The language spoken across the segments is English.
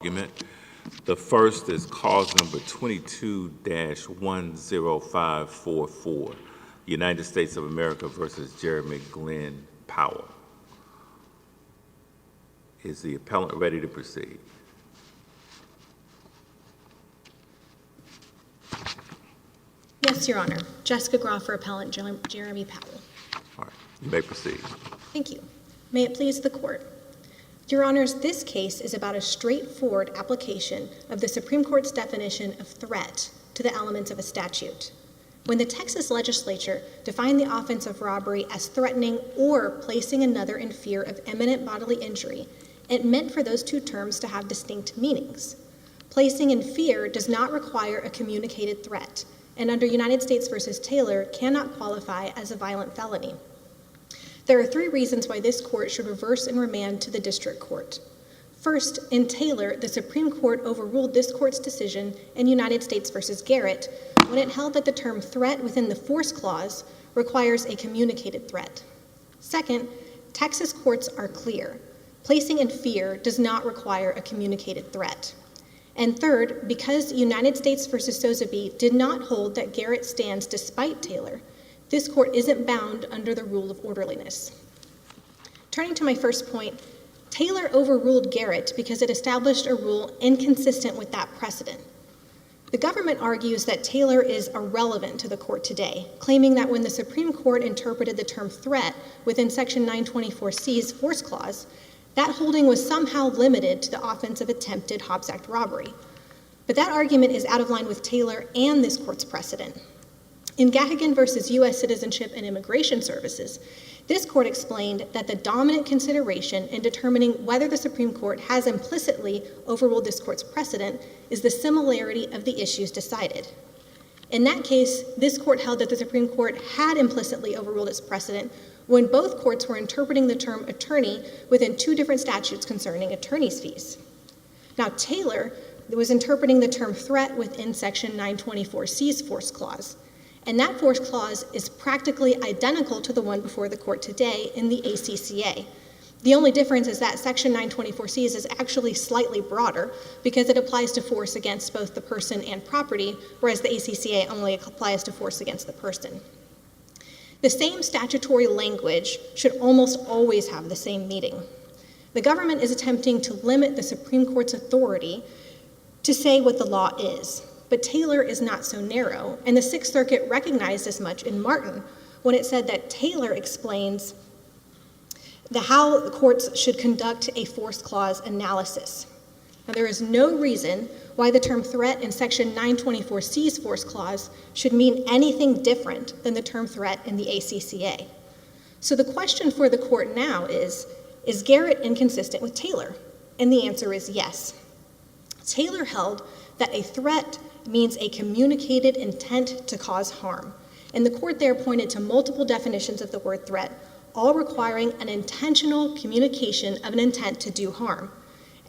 The first is cause number 22-10544, United States of America versus Jeremy Glenn Powell. Is the appellant ready to proceed? Yes, Your Honor. Jessica Graf for appellant Jeremy Powell. All right, you may proceed. Thank you. May it please the court. Your Honors, this case is about a straightforward application of the Supreme Court's definition of threat to the elements of a statute. When the Texas legislature defined the offense of robbery as threatening or placing another in fear of imminent bodily injury, it meant for those two terms to have distinct meanings. Placing in fear does not require a communicated threat, and under United States v. Taylor cannot qualify as a violent felony. There are three reasons why this court should reverse and remand to the district court. First, in Taylor, the Supreme Court overruled this court's decision in United States v. Garrett when it held that the term threat within the force clause requires a communicated threat. Second, Texas courts are clear. Placing in fear does not require a communicated threat. And third, because United States v. Sotheby did not hold that Garrett stands despite Taylor, this court isn't bound under the rule of orderliness. Turning to my first point, Taylor overruled Garrett because it established a rule inconsistent with that precedent. The government argues that Taylor is irrelevant to the court today, claiming that when the Supreme Court interpreted the term threat within Section 924C's force clause, that holding was somehow limited to the offense of attempted Hobbs Act robbery. But that argument is out of line with Taylor and this court's precedent. In Gahagan v. U.S. Citizenship and Immigration Services, this court explained that the dominant consideration in determining whether the Supreme Court has implicitly overruled this court's precedent is the similarity of the issues decided. In that case, this court held that the Supreme Court had implicitly overruled its precedent when both courts were interpreting the term attorney within two different statutes concerning attorney's fees. Now, Taylor was interpreting the term threat within Section 924C's force clause, and that force clause is practically identical to the one before the court today in the ACCA. The only difference is that Section 924C is actually slightly broader because it applies to force against both the person and property, whereas the ACCA only applies to force against the person. The same statutory language should almost always have the same meaning. The government is attempting to limit the Supreme Court's authority to say what the law is. But Taylor is not so narrow, and the Sixth Circuit recognized as much in Martin when it said that Taylor explains how the courts should conduct a force clause analysis. Now, there is no reason why the term threat in Section 924C's force clause should mean anything different than the term threat in the ACCA. So the question for the court now is Garrett inconsistent with Taylor? And the answer is yes. Taylor held that a threat means a communicated intent to cause harm. And the court there pointed to multiple definitions of the word threat, all requiring an intentional communication of an intent to do harm.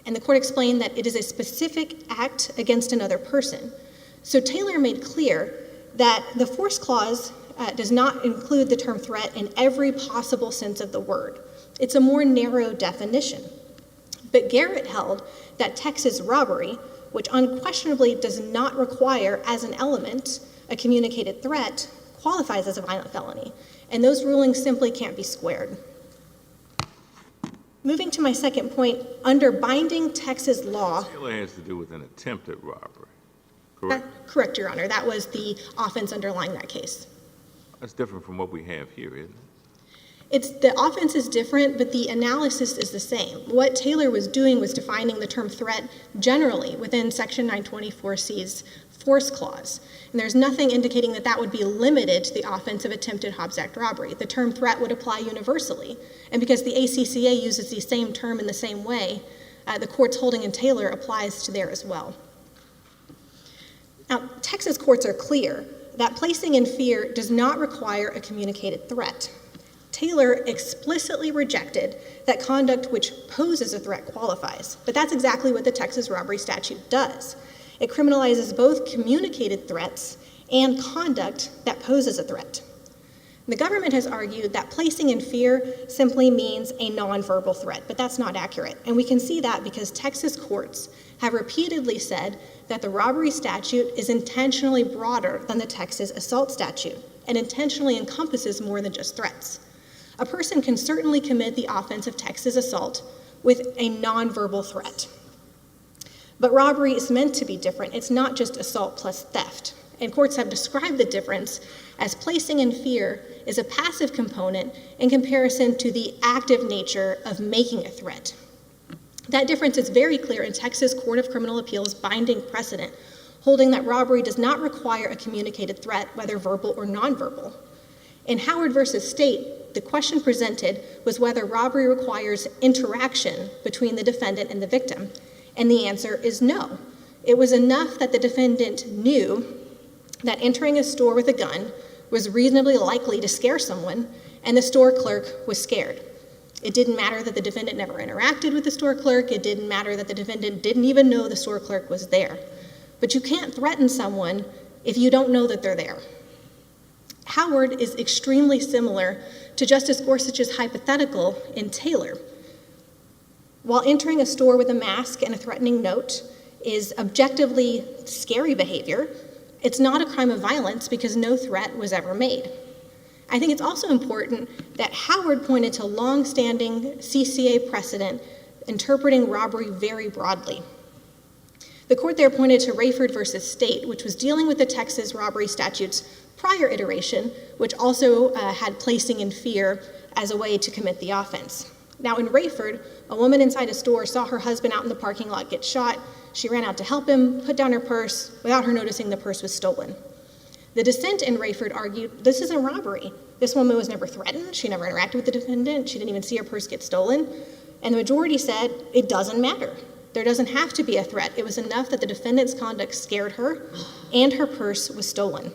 And the court explained that it is a specific act against another person. So Taylor made clear that the force clause does not include the term threat in every possible sense of the word. It's a more narrow definition. But Garrett held that Texas robbery, which unquestionably does not require as an element a communicated threat, qualifies as a violent felony, and those rulings simply can't be squared. Moving to my second point, under binding Texas law— Taylor has to do with an attempted robbery, correct? Correct, Your Honor. That was the offense underlying that case. That's different from what we have here, isn't it? The offense is different, but the analysis is the same. What Taylor was doing was defining the term threat generally within Section 924C's force clause. And there's nothing indicating that that would be limited to the offense of attempted Hobbs Act robbery. The term threat would apply universally. And because the ACCA uses the same term in the same way, the court's holding in Taylor applies to there as well. Now, Texas courts are clear that placing in fear does not require a communicated threat. Taylor explicitly rejected that conduct which poses a threat qualifies, but that's exactly what the Texas robbery statute does. It criminalizes both communicated threats and conduct that poses a threat. The government has argued that placing in fear simply means a nonverbal threat, but that's not accurate. And we can see that because Texas courts have repeatedly said that the robbery statute is intentionally broader than the Texas assault statute and intentionally encompasses more than just threats. A person can certainly commit the offense of Texas assault with a nonverbal threat. But robbery is meant to be different. It's not just assault plus theft. And courts have described the difference as placing in fear is a passive component in comparison to the active nature of making a threat. That difference is very clear in Texas Court of Criminal Appeals binding precedent, holding that robbery does not require a communicated threat, whether verbal or nonverbal. In Howard versus State, the question presented was whether robbery requires interaction between the defendant and the victim, and the answer is no. It was enough that the defendant knew that entering a store with a gun was reasonably likely to scare someone, and the store clerk was scared. It didn't matter that the defendant never interacted with the store clerk. It didn't matter that the defendant didn't even know the store clerk was there. But you can't threaten someone if you don't know that they're there. Howard is extremely similar to Justice Gorsuch's hypothetical in Taylor. While entering a store with a mask and a threatening note is objectively scary behavior, it's not a crime of violence because no threat was ever made. I think it's also important that Howard pointed to long-standing CCA precedent interpreting robbery very broadly. The court there pointed to Rayford versus State, which was dealing with the Texas robbery statute's prior iteration, which also had placing in fear as a way to commit the offense. Now in Rayford, a woman inside a store saw her husband out in the parking lot get shot. She ran out to help him, put down her purse. Without her noticing, the purse was stolen. The dissent in Rayford argued, this isn't robbery. This woman was never threatened. She never interacted with the defendant. She didn't even see her purse get stolen. And the majority said, it doesn't matter. There doesn't have to be a threat. It was enough that the defendant's conduct scared her and her purse was stolen.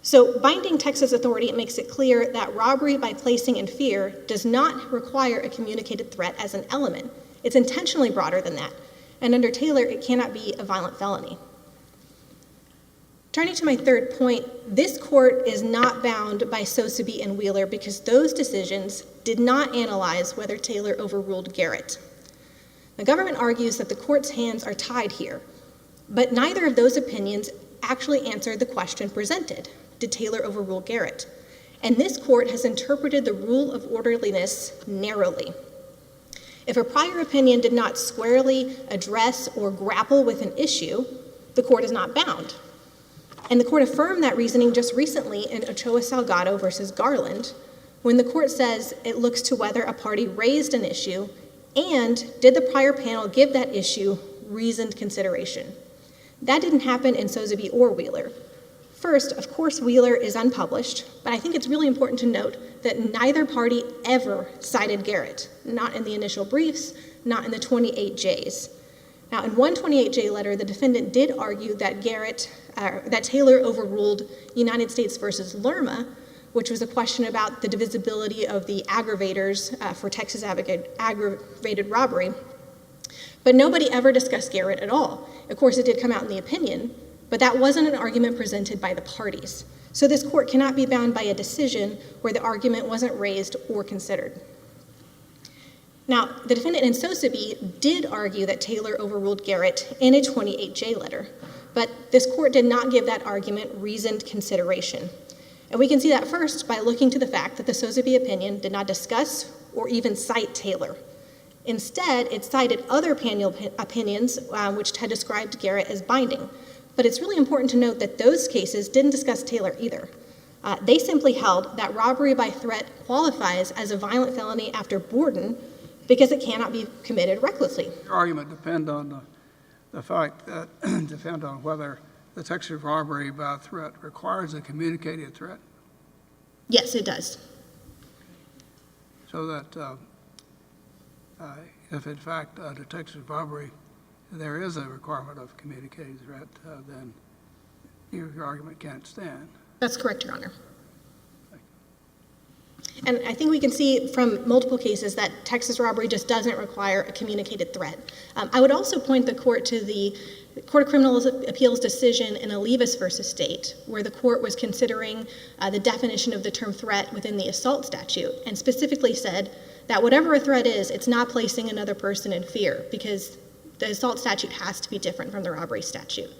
So binding Texas authority, it makes it clear that robbery by placing in fear does not require a communicated threat as an element. It's intentionally broader than that. And under Taylor, it cannot be a violent felony. Turning to my third point, this court is not bound by Sosebee and Wheeler because those decisions did not analyze whether Taylor overruled Garrett. The government argues that the court's hands are tied here, but neither of those opinions actually answered the question presented. Did Taylor overrule Garrett? And this court has interpreted the rule of orderliness narrowly. If a prior opinion did not squarely address or grapple with an issue, the court is not bound. And the court affirmed that reasoning just recently in Ochoa Salgado versus Garland, when the court says it looks to whether a party raised an issue and did the prior panel give that issue reasoned consideration. That didn't happen in Sosebee or Wheeler. First, of course, Wheeler is unpublished, but I think it's really important to note that neither party ever cited Garrett, not in the initial briefs, not in the 28Js. Now, in one 28J letter, the defendant did argue that that Taylor overruled United States versus Lerma, which was a question about the divisibility of the aggravators for Texas aggravated robbery. But nobody ever discussed Garrett at all. Of course, it did come out in the opinion, but that wasn't an argument presented by the parties. So this court cannot be bound by a decision where the argument wasn't raised or considered. Now, the defendant in Sosebee did argue that Taylor overruled Garrett in a 28J letter, but this court did not give that argument reasoned consideration. And we can see that first by looking to the fact that the Sosebee opinion did not discuss or even cite Taylor. Instead, it cited other panel opinions which had described Garrett as binding. But it's really important to note that those cases didn't discuss Taylor either. They simply held that robbery by threat qualifies as a violent felony after Borden because it cannot be committed recklessly. Your argument depend on the fact that depend on whether the Texas robbery by threat requires a communicated threat. Yes, it does. So that if in fact under Texas robbery there is a requirement of communicated threat, then your argument can't stand. That's correct, Your Honor. And I think we can see from multiple cases that Texas robbery just doesn't require a communicated threat. I would also point the court to the Court of Criminal Appeals decision in Olivas v. State, where the court was considering the definition of the term threat within the assault statute, and specifically said that whatever a threat is, it's not placing another person in fear, because the assault statute has to be different from the robbery statute.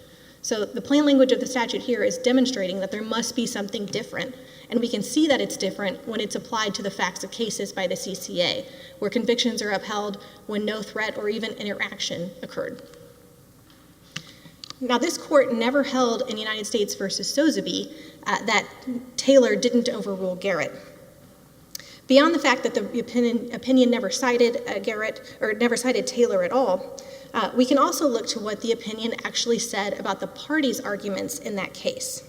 So the plain language of the statute here is demonstrating that there must be something different, and we can see that it's different when it's applied to the facts of cases by the CCA, where convictions are upheld when no threat or even interaction occurred. Now, this court never held in United States v. Sotheby that Taylor didn't overrule Garrett. Beyond the fact that the opinion never cited Garrett, or never cited Taylor at all, we can also look to what the opinion actually said about the parties' arguments in that case.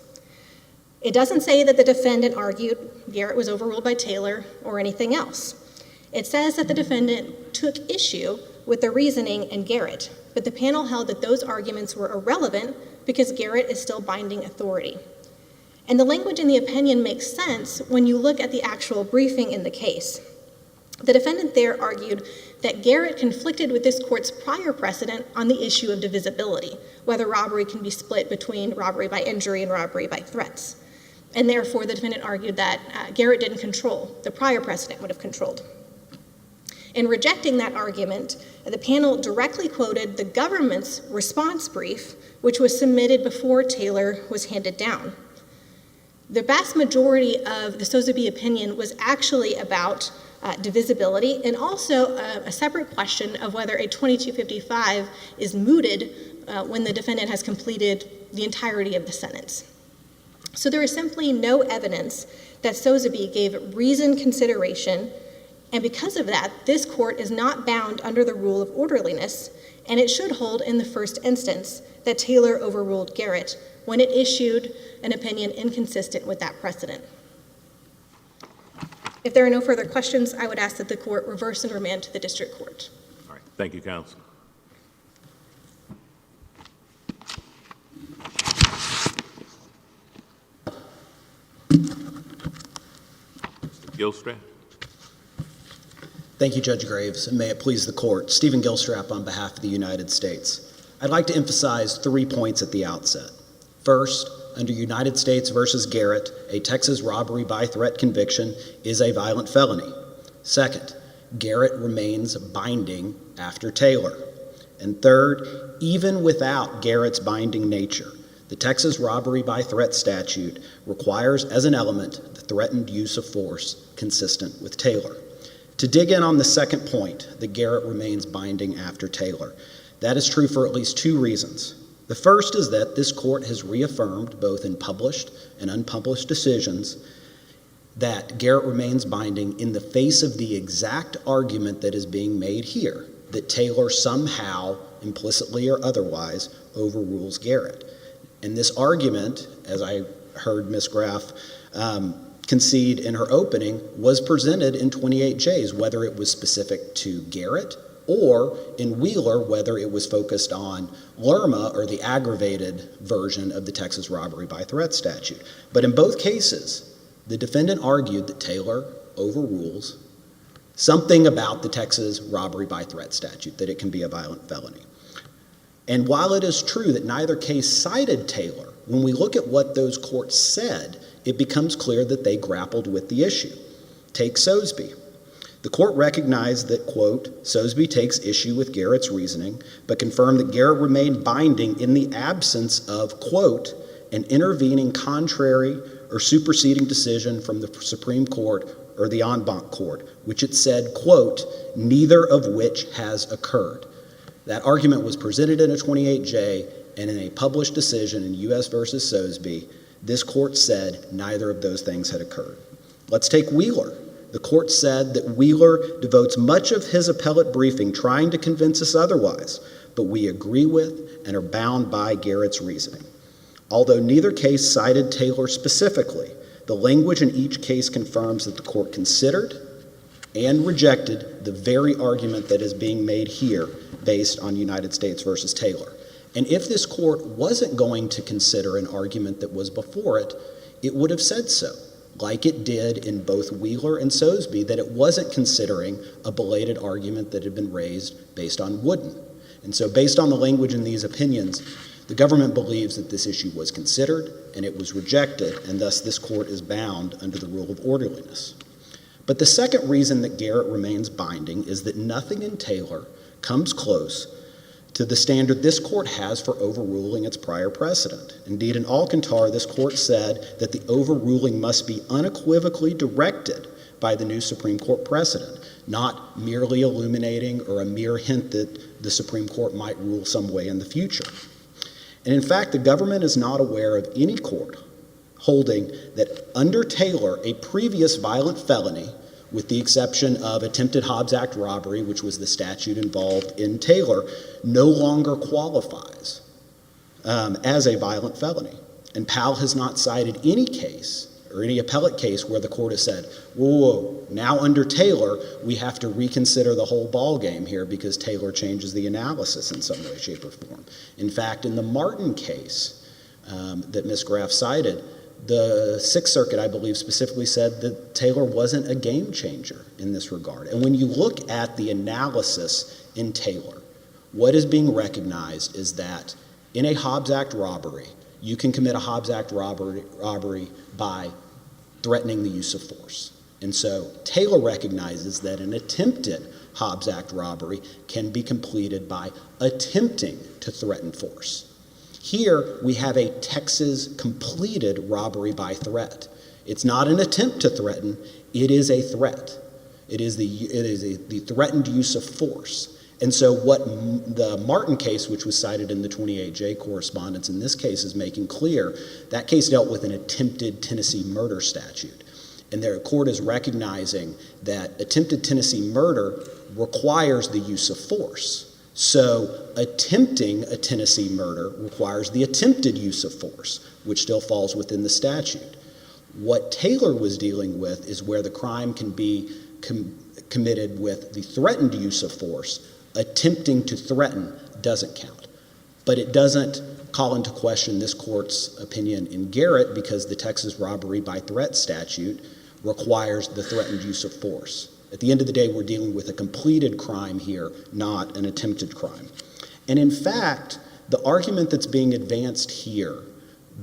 It doesn't say that the defendant argued Garrett was overruled by Taylor or anything else. It says that the defendant took issue with the reasoning in Garrett, but the panel held that those arguments were irrelevant because Garrett is still binding authority. And the language in the opinion makes sense when you look at the actual briefing in the case. The defendant there argued that Garrett conflicted with this court's prior precedent on the issue of divisibility, whether robbery can be split between robbery by injury and robbery by threats. And therefore, the defendant argued that Garrett didn't control. The prior precedent would have controlled. In rejecting that argument, the panel directly quoted the government's response brief, which was submitted before Taylor was handed down. The vast majority of the Sotheby opinion was actually about divisibility, and also a separate question of whether a 2255 is mooted when the defendant has completed the entirety of the sentence. So there is simply no evidence that Sotheby gave reasoned consideration, and because of that, this court is not bound under the rule of orderliness, and it should hold in the first instance that Taylor overruled Garrett when it issued an opinion inconsistent with that precedent. If there are no further questions, I would ask that the court reverse and remand to the district court. All right. Thank you, counsel. Mr. Gilstrap. Thank you, Judge Graves, and may it please the court. Stephen Gilstrap on behalf of the United States. I'd like to emphasize 3 points at the outset. First, under United States v. Garrett, a Texas robbery by threat conviction is a violent felony. Second, Garrett remains binding after Taylor. And third, even without Garrett's binding nature, the Texas robbery by threat statute requires as an element the threatened use of force consistent with Taylor. To dig in on the second point, that Garrett remains binding after Taylor, that is true for at least 2 reasons. The first is that this court has reaffirmed, both in published and unpublished decisions, that Garrett remains binding in the face of the exact argument that is being made here, that Taylor somehow, implicitly or otherwise, overrules Garrett. And this argument, as I heard Ms. Graf concede in her opening, was presented in 28Js, whether it was specific to Garrett or in Wheeler, whether it was focused on Lerma or the aggravated version of the Texas robbery by threat statute. But in both cases, the defendant argued that Taylor overrules something about the Texas robbery by threat statute, that it can be a violent felony. And while it is true that neither case cited Taylor, when we look at what those courts said, it becomes clear that they grappled with the issue. Take Sotheby. The court recognized that, quote, Sotheby takes issue with Garrett's reasoning, but confirmed that Garrett remained binding in the absence of, quote, an intervening contrary or superseding decision from the Supreme Court or the en banc court, which it said, quote, neither of which has occurred. That argument was presented in a 28J, and in a published decision in U.S. v. Sotheby, this court said neither of those things had occurred. Let's take Wheeler. The court said that Wheeler devotes much of his appellate briefing trying to convince us otherwise, but we agree with and are bound by Garrett's reasoning. Although neither case cited Taylor specifically, the language in each case confirms that the court considered and rejected the very argument that is being made here based on United States v. Taylor. And if this court wasn't going to consider an argument that was before it, it would have said so, like it did in both Wheeler and Sotheby, that it wasn't considering a belated argument that had been raised based on Wooden. And so based on the language in these opinions, the government believes that this issue was considered and it was rejected, and thus this court is bound under the rule of orderliness. But the second reason that Garrett remains binding is that nothing in Taylor comes close to the standard this court has for overruling its prior precedent. Indeed, in Alcantara, this court said that the overruling must be unequivocally directed by the new Supreme Court precedent, not merely illuminating or a mere hint that the Supreme Court might rule some way in the future. And in fact, the government is not aware of any court holding that under Taylor, a previous violent felony, with the exception of attempted Hobbs Act robbery, which was the statute involved in Taylor, no longer qualifies as a violent felony. And Powell has not cited any case or any appellate case where the court has said, whoa, now under Taylor, we have to reconsider the whole ballgame here because Taylor changes the analysis in some way, shape, or form. In fact, in the Martin case that Ms. Graf cited, the Sixth Circuit, I believe, specifically said that Taylor wasn't a game changer in this regard. And when you look at the analysis in Taylor, what is being recognized is that in a Hobbs Act robbery, you can commit a Hobbs Act robbery by threatening the use of force. And so Taylor recognizes that an attempted Hobbs Act robbery can be completed by attempting to threaten force. Here, we have a Texas completed robbery by threat. It's not an attempt to threaten, it is a threat. It is the threatened use of force. And so what the Martin case, which was cited in the 28J correspondence in this case, is making clear, that case dealt with an attempted Tennessee murder statute. And the court is recognizing that attempted Tennessee murder requires the use of force. So attempting a Tennessee murder requires the attempted use of force, which still falls within the statute. What Taylor was dealing with is where the crime can be committed with the threatened use of force. Attempting to threaten doesn't count. But it doesn't call into question this court's opinion in Garrett because the Texas robbery by threat statute requires the threatened use of force. At the end of the day, we're dealing with a completed crime here, not an attempted crime. And in fact, the argument that's being advanced here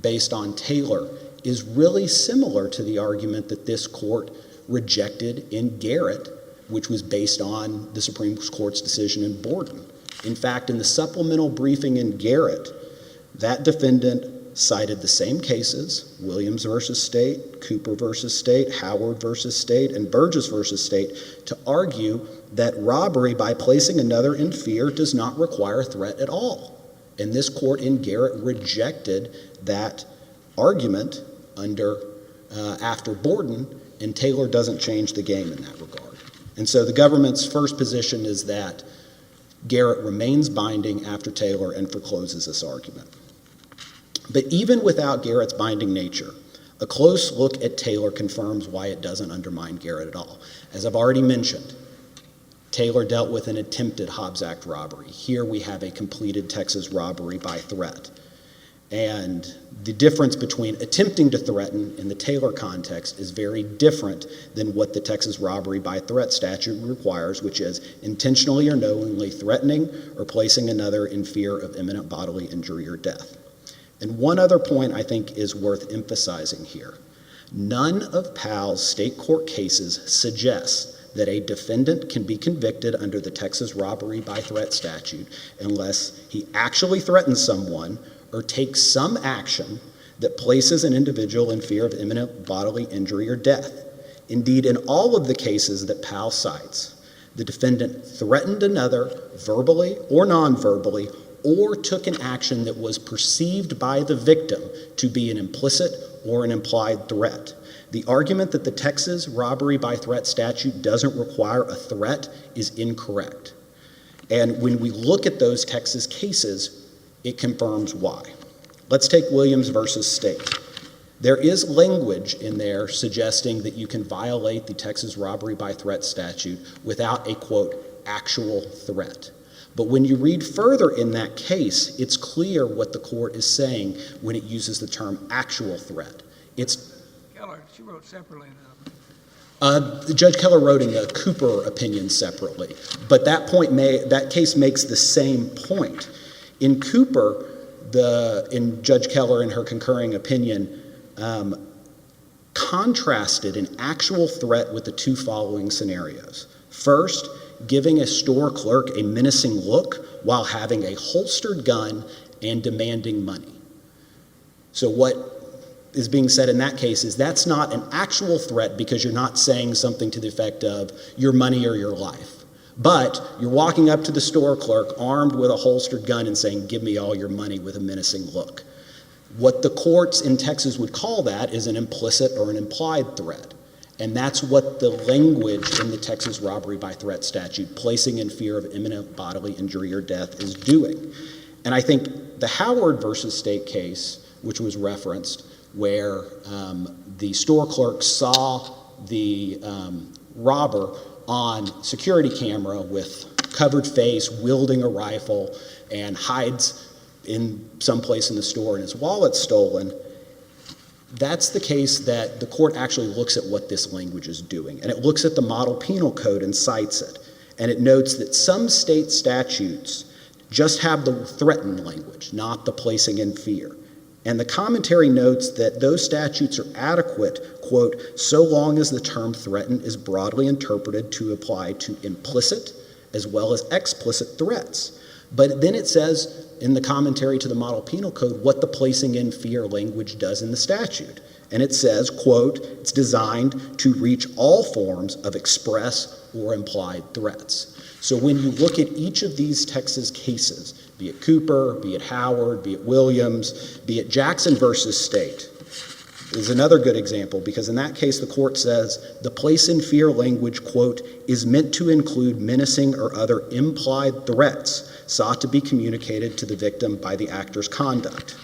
based on Taylor is really similar to the argument that this court rejected in Garrett, which was based on the Supreme Court's decision in Borden. In fact, in the supplemental briefing in Garrett, that defendant cited the same cases, Williams versus State, Cooper versus State, Howard versus State, and Burgess versus State, to argue that robbery by placing another in fear does not require threat at all. And this court in Garrett rejected that argument after Borden, and Taylor doesn't change the game in that regard. And so the government's first position is that Garrett remains binding after Taylor and forecloses this argument. But even without Garrett's binding nature, a close look at Taylor confirms why it doesn't undermine Garrett at all. As I've already mentioned, Taylor dealt with an attempted Hobbs Act robbery. Here we have a completed Texas robbery by threat. And the difference between attempting to threaten in the Taylor context is very different than what the Texas robbery by threat statute requires, which is intentionally or knowingly threatening or placing another in fear of imminent bodily injury or death. And one other point I think is worth emphasizing here. None of Powell's state court cases suggest that a defendant can be convicted under the Texas robbery by threat statute unless he actually threatens someone or takes some action that places an individual in fear of imminent bodily injury or death. Indeed, in all of the cases that Powell cites, the defendant threatened another verbally or non-verbally or took an action that was perceived by the victim to be an implicit or an implied threat. The argument that the Texas robbery by threat statute doesn't require a threat is incorrect. And when we look at those Texas cases, it confirms why. Let's take Williams versus State. There is language in there suggesting that you can violate the Texas robbery by threat statute without a, quote, actual threat. But when you read further in that case, it's clear what the court is saying when it uses the term actual threat. It's Keller, she wrote separately. Judge Keller wrote in the Cooper opinion separately, but that case makes the same point. In Cooper, in Judge Keller, in her concurring opinion, contrasted an actual threat with the two following scenarios. First, giving a store clerk a menacing look while having a holstered gun and demanding money. So what is being said in that case is that's not an actual threat because you're not saying something to the effect of your money or your life. But you're walking up to the store clerk armed with a holstered gun and saying, give me all your money, with a menacing look. What the courts in Texas would call that is an implicit or an implied threat. And that's what the language in the Texas robbery by threat statute, placing in fear of imminent bodily injury or death, is doing. And I think the Howard versus State case, which was referenced, where the store clerk saw the robber on security camera with covered face, wielding a rifle, and hides in some place in the store and his wallet's stolen, that's the case that the court actually looks at what this language is doing. And it looks at the model penal code and cites it. And it notes that some state statutes just have the threaten language, not the placing in fear. And the commentary notes that those statutes are adequate, quote, so long as the term threaten is broadly interpreted to apply to implicit as well as explicit threats. But then it says in the commentary to the model penal code what the placing in fear language does in the statute. And it says, quote, it's designed to reach all forms of express or implied threats. So when you look at each of these Texas cases, be it Cooper, be it Howard, be it Williams, be it Jackson versus State, is another good example, because in that case the court says the place in fear language, quote, is meant to include menacing or other implied threats sought to be communicated to the victim by the actor's conduct.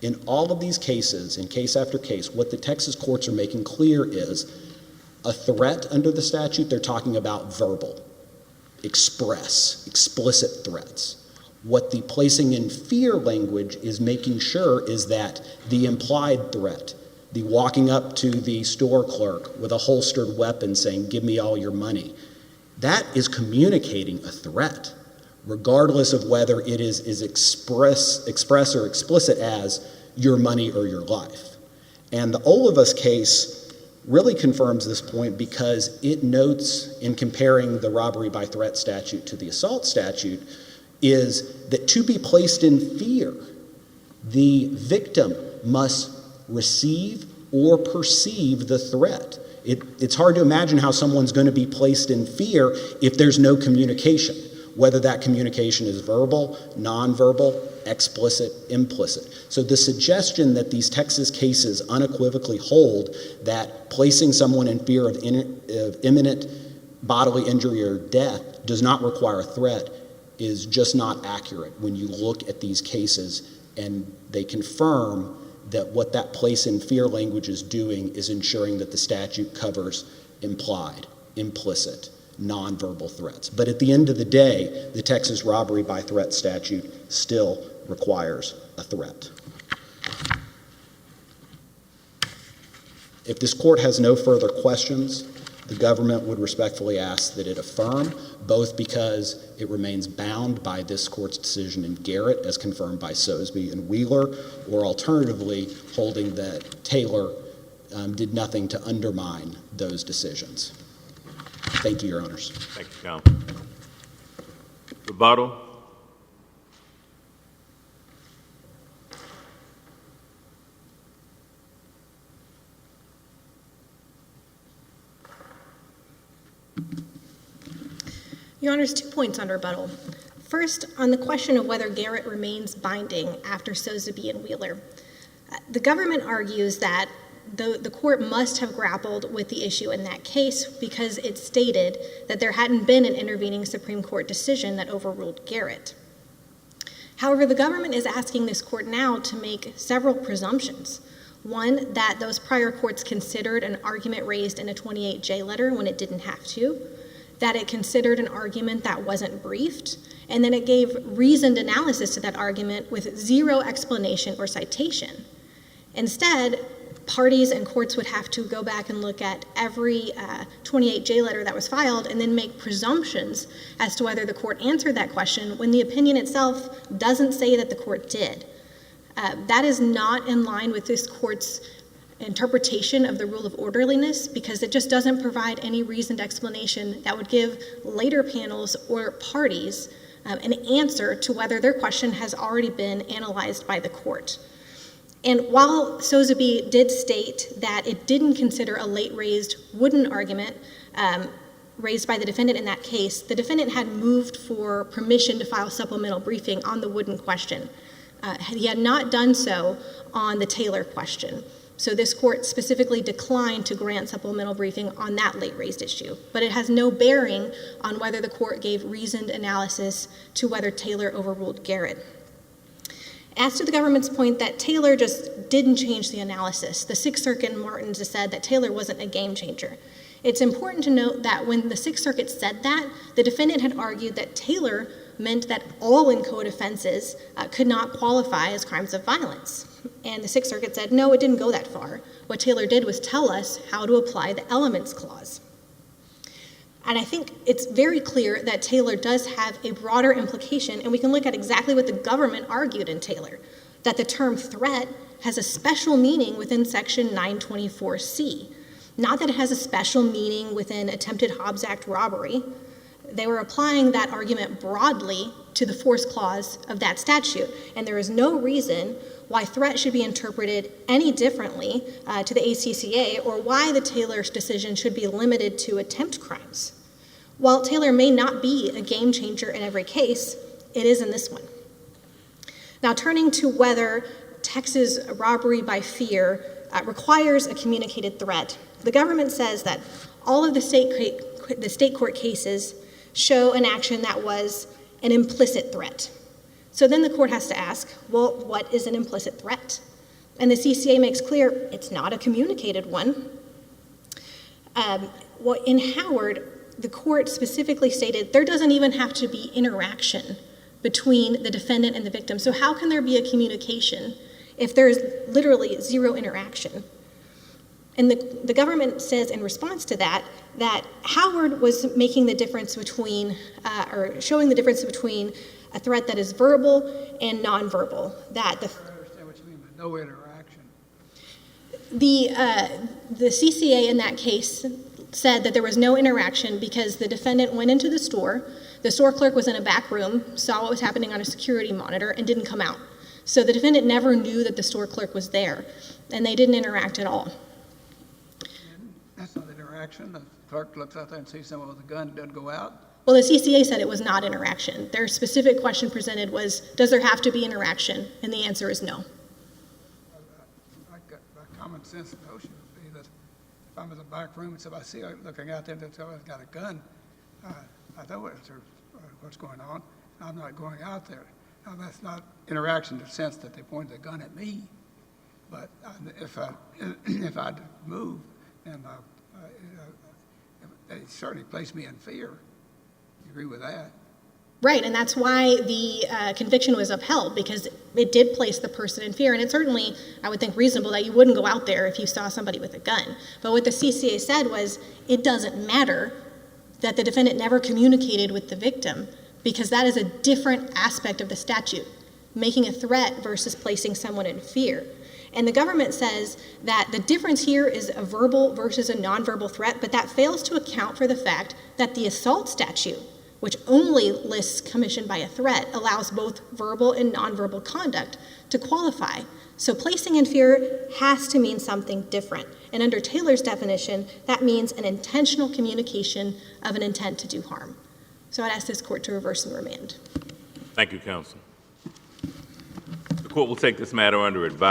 In all of these cases, in case after case, what the Texas courts are making clear is a threat under the statute, they're talking about verbal, explicit threats. What the placing in fear language is making sure is that the implied threat, the walking up to the store clerk with a holstered weapon saying, give me all your money, that is communicating a threat, regardless of whether it is express or explicit as your money or your life. And the Olivas case really confirms this point because it notes, in comparing the robbery by threat statute to the assault statute, is that to be placed in fear, the victim must receive or perceive the threat. It's hard to imagine how someone's going to be placed in fear if there's no communication, whether that communication is verbal, nonverbal, explicit, implicit. So the suggestion that these Texas cases unequivocally hold that placing someone in fear of imminent bodily injury or death does not require a threat is just not accurate when you look at these cases, and they confirm that what that place in fear language is doing is ensuring that the statute covers implied, implicit, nonverbal threats. But at the end of the day, the Texas robbery by threat statute still requires a threat. If this court has no further questions, the government would respectfully ask that it affirm, both because it remains bound by this court's decision in Garrett, as confirmed by Sosby and Wheeler, or alternatively, holding that Taylor did nothing to undermine those decisions. Thank you, Your Honors. Thank you, Counsel. Rebuttal. Your Honors, 2 points on rebuttal. First, on the question of whether Garrett remains binding after Sosby and Wheeler. The government argues that the court must have grappled with the issue in that case because it stated that there hadn't been an intervening Supreme Court decision that overruled Garrett. However, the government is asking this court now to make several presumptions. One, that those prior courts considered an argument raised in a 28J letter when it didn't have to, that it considered an argument that wasn't briefed, and then it gave reasoned analysis to that argument with zero explanation or citation. Instead, parties and courts would have to go back and look at every 28J letter that was filed and then make presumptions as to whether the court answered that question when the opinion itself doesn't say that the court did. That is not in line with this court's interpretation of the rule of orderliness, because it just doesn't provide any reasoned explanation that would give later panels or parties an answer to whether their question has already been analyzed by the court. And while Sotheby did state that it didn't consider a late-raised wooden argument raised by the defendant in that case, the defendant had moved for permission to file supplemental briefing on the wooden question. He had not done so on the Taylor question. So this court specifically declined to grant supplemental briefing on that late-raised issue. But it has no bearing on whether the court gave reasoned analysis to whether Taylor overruled Garrett. As to the government's point that Taylor just didn't change the analysis, the Sixth Circuit in Martins has said that Taylor wasn't a game changer. It's important to note that when the Sixth Circuit said that, the defendant had argued that Taylor meant that all in-code offenses could not qualify as crimes of violence. And the Sixth Circuit said, no, it didn't go that far. What Taylor did was tell us how to apply the elements clause. And I think it's very clear that Taylor does have a broader implication, and we can look at exactly what the government argued in Taylor, that the term threat has a special meaning within Section 924C. Not that it has a special meaning within attempted Hobbs Act robbery. They were applying that argument broadly to the force clause of that statute, and there is no reason why threat should be interpreted any differently to the ACCA, or why the Taylor's decision should be limited to attempt crimes. While Taylor may not be a game changer in every case, it is in this one. Now, turning to whether Texas robbery by fear requires a communicated threat, the government says that all of the state court cases show an action that was an implicit threat. So then the court has to ask, well, what is an implicit threat? And the CCA makes clear it's not a communicated one. In Howard, the court specifically stated there doesn't even have to be interaction between the defendant and the victim. So how can there be a communication if there's literally zero interaction? And the government says in response to that, that Howard was making the difference between, or showing the difference between a threat that is verbal and nonverbal. That the I understand what you mean by no interaction. The CCA in that case said that there was no interaction because the defendant went into the store clerk was in a back room, saw what was happening on a security monitor, and didn't come out. So the defendant never knew that the store clerk was there, and they didn't interact at all. That's not interaction. The clerk looks out there and sees someone with a gun, doesn't go out. Well, the CCA said it was not interaction. Their specific question presented was, does there have to be interaction? And the answer is no. My common sense notion would be that if I'm in the back room and somebody see looking out there and somebody's got a gun, I know what's going on. I'm not going out there. Now, that's not interaction in the sense that they pointed a gun at me. But if I move, and it certainly placed me in fear. You agree with that? Right, and that's why the conviction was upheld, because it did place the person in fear. And it's certainly, I would think, reasonable that you wouldn't go out there if you saw somebody with a gun. But what the CCA said was, it doesn't matter that the defendant never communicated with the victim, because that is a different aspect of the statute, making a threat versus placing someone in fear. And the government says that the difference here is a verbal versus a nonverbal threat, but that fails to account for the fact that the assault statute, which only lists commission by a threat, allows both verbal and nonverbal conduct to qualify. So placing in fear has to mean something different. And under Taylor's definition, that means an intentional communication of an intent to do harm. So I'd ask this court to reverse and remand. Thank you, counsel. The court will take this matter under advisement.